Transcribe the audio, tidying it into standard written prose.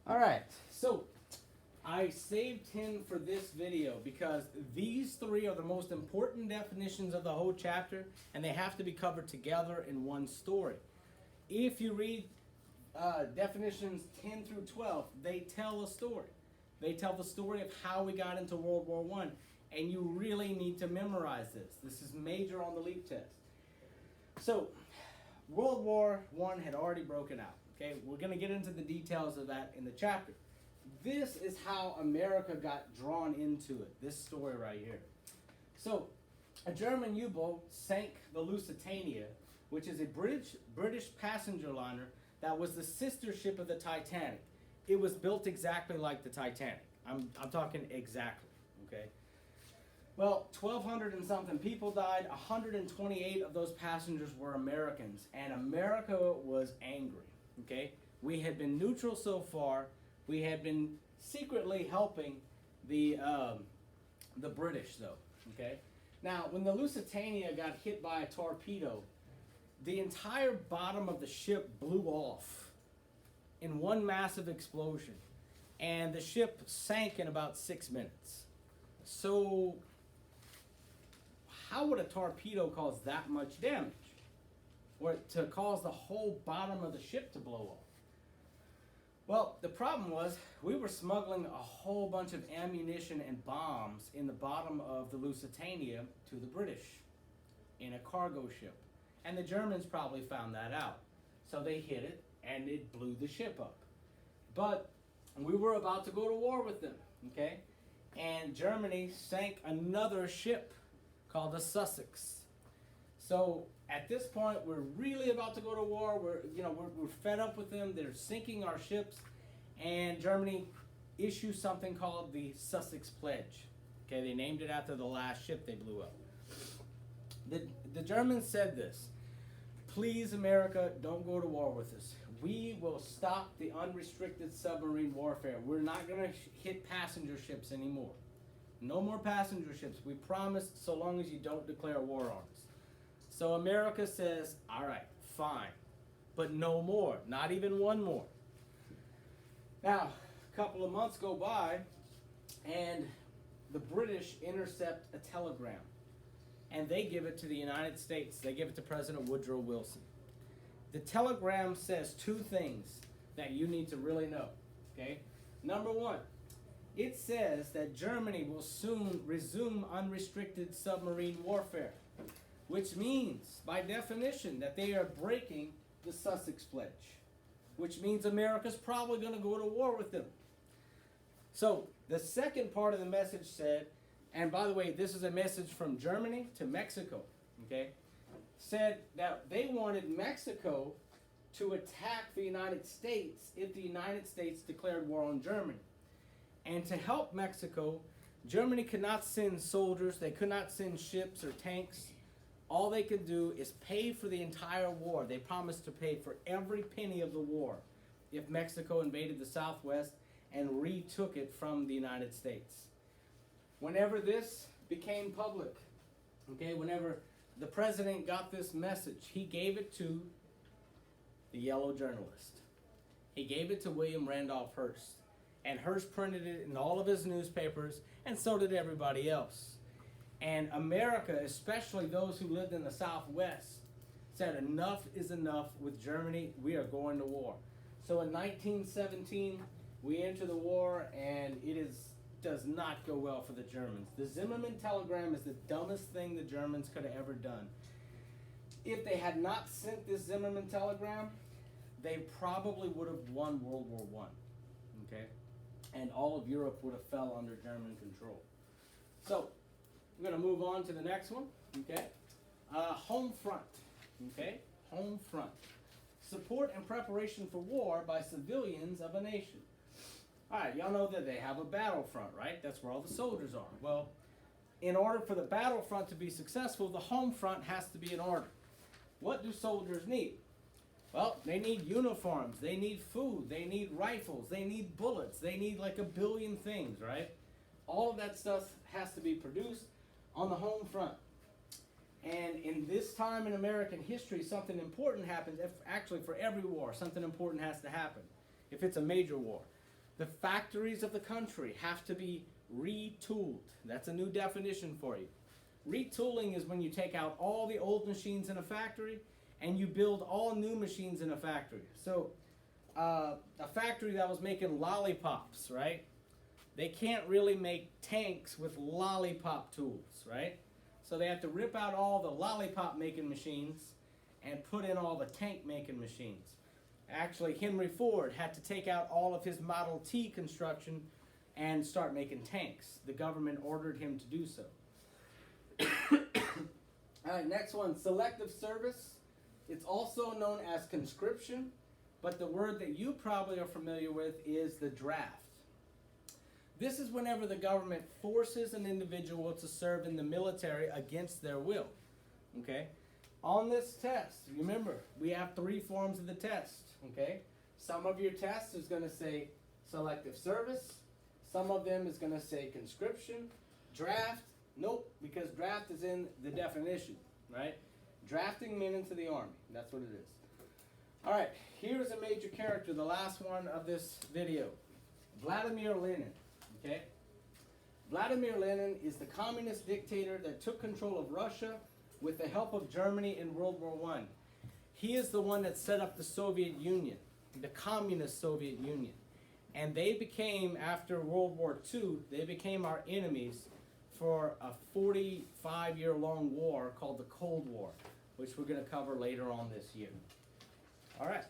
All right, so I saved 10 for this video because these three are the most important definitions of the whole chapter, and they have to be covered together in one story. If you read definitions 10 through 12, they tell a story. They tell the story of how we got into World War I, and you really need to memorize this. This is major on the LEAP test. So, World War I had already broken out. Okay, we're going to get into the details of that in the chapter. This is how America got drawn into it, this story right here. So, a German U-boat sank the Lusitania, which is a British passenger liner that was the sister ship of the Titanic. It was built exactly like the Titanic. I'm talking exactly, okay? Well, 1,200 and something people died. 128 of those passengers were Americans, and America was angry, okay? We had been neutral so far. We had been secretly helping the British, though, okay? Now, when the Lusitania got hit by a torpedo, the entire bottom of the ship blew off in one massive explosion, and the ship sank in about 6 minutes. So, how would a torpedo cause that much damage? Or to cause the whole bottom of the ship to blow off? Well, the problem was we were smuggling a whole bunch of ammunition and bombs in the bottom of the Lusitania to the British in a cargo ship. And the Germans probably found that out. So they hit it and it blew the ship up. But we were about to go to war with them, okay? And Germany sank another ship called the Sussex. So at this point, we're really about to go to war. We're fed up with them. They're sinking our ships, and Germany issues something called the Sussex Pledge. Okay, they named it after the last ship they blew up. The Germans said this: "Please, America, don't go to war with us. We will stop the unrestricted submarine warfare. We're not going to hit passenger ships anymore. No more passenger ships. We promise, so long as you don't declare war on us." So America says, all right, fine, but no more, not even one more. Now, a couple of months go by, and the British intercept a telegram, and they give it to the United States. They give it to President Woodrow Wilson. The telegram says two things that you need to really know, okay? Number one, it says that Germany will soon resume unrestricted submarine warfare, which means, by definition, that they are breaking the Sussex Pledge, which means America's probably going to go to war with them. So, the second part of the message said, and by the way, this is a message from Germany to Mexico, okay, said that they wanted Mexico to attack the United States if the United States declared war on Germany. And to help Mexico, Germany could not send soldiers, they could not send ships or tanks. All they could do is pay for the entire war. They promised to pay for every penny of the war if Mexico invaded the Southwest and retook it from the United States. Whenever this became public, okay, whenever the president got this message, he gave it to the yellow journalist. He gave it to William Randolph Hearst. And Hearst printed it in all of his newspapers, and so did everybody else. And America, especially those who lived in the Southwest, said enough is enough with Germany. We are going to war. So in 1917, we enter the war, and does not go well for the Germans. The Zimmermann telegram is the dumbest thing the Germans could have ever done. If they had not sent this Zimmermann telegram, they probably would have won World War I. Okay? And all of Europe would have fell under German control. So, we're going to move on to the next one, okay? Home front, okay? Home front. Support and preparation for war by civilians of a nation. All right, y'all know that they have a battlefront, right? That's where all the soldiers are. Well, in order for the battlefront to be successful, the home front has to be in order. What do soldiers need? Well, they need uniforms, they need food, they need rifles, they need bullets, they need like a billion things, right? All of that stuff has to be produced on the home front. And in this time in American history, something important happens. Actually, for every war, something important has to happen if it's a major war. The factories of the country have to be retooled. That's a new definition for you. Retooling is when you take out all the old machines in a factory and you build all new machines in a factory. So a factory that was making lollipops, right? They can't really make tanks with lollipop tools, right? So they have to rip out all the lollipop making machines and put in all the tank making machines. Actually, Henry Ford had to take out all of his Model T construction and start making tanks. The government ordered him to do so. All right, next one, selective service. It's also known as conscription, but the word that you probably are familiar with is the draft. This is whenever the government forces an individual to serve in the military against their will. Okay? On this test, remember, we have 3 forms of the test. Okay? Some of your tests is going to say selective service. Some of them is going to say conscription. Draft, nope, because draft is in the definition, right? Drafting men into the army. That's what it is. All right, here's a major character, the last one of this video. Vladimir Lenin. Okay? Vladimir Lenin is the communist dictator that took control of Russia with the help of Germany in World War I. He is the one that set up the Soviet Union, the communist Soviet Union. And they became, after World War II, they became our enemies for a 45-year-long war called the Cold War, which we're going to cover later on this year. All right.